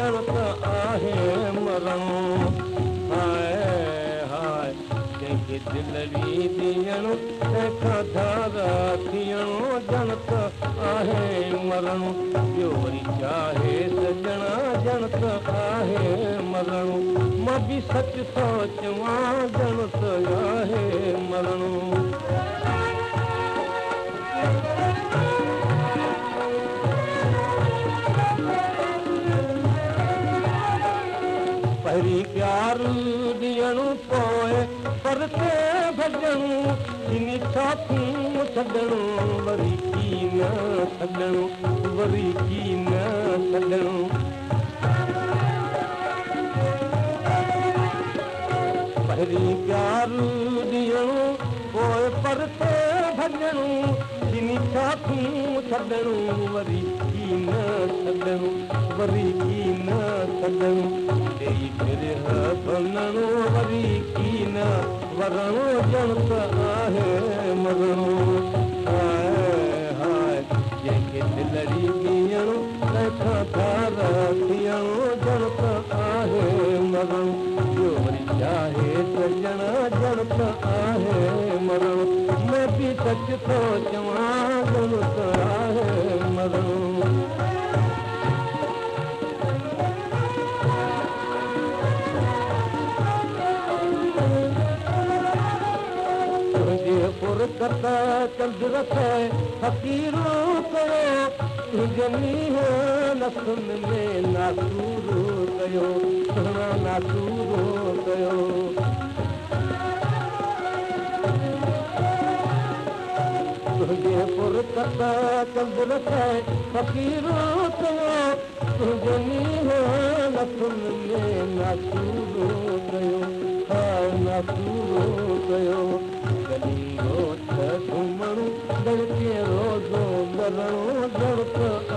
ॼणत आहे मरणो हाय हाय कंहिंखे दिलड़ी ॾियणो तंहिंखां धारा थियणो ॼणत आहे मरणो ॿियो वरी चाहे सॼणा ॼणत आहे मरणो मां बि सच थो चवां ॼणत आहे मरणो पहिरीं प्यारु ॾियणो पोइ परते भॼणो इन साथियूं छॾणो वरी की न छॾणो वरी की न छॾणो पहिरीं प्यारु ॾियणो पोइ परते भॼणो इन साथियूं छॾणो वरी की न छॾणो वरी की न छॾणो भञणो वरी की न वरणो ॼणत आहे मरणो हाय हाय जंहिंखे दिलड़ी ॾियणो तंहिंखां धारा थियणो ॼणत आहे मरणो ॿियो वरी चाहे सॼणा ॼणत आहे मरणो मैं बि सच थो चवां ॼणत आहे मरणो पुरकत चंद रखे फ़क़ीरो कयो मींहं नसुन में नासूरो कयो सुहिणा नासूरो कयो तुंहिंजे पुरकत चंद रखे फ़क़ीरो कयो तुंहिंजे मींहं नसुन में नासूरो कयो हा नासूरो कयो घुमणो दड़के रोज़ो मरणो ॼणत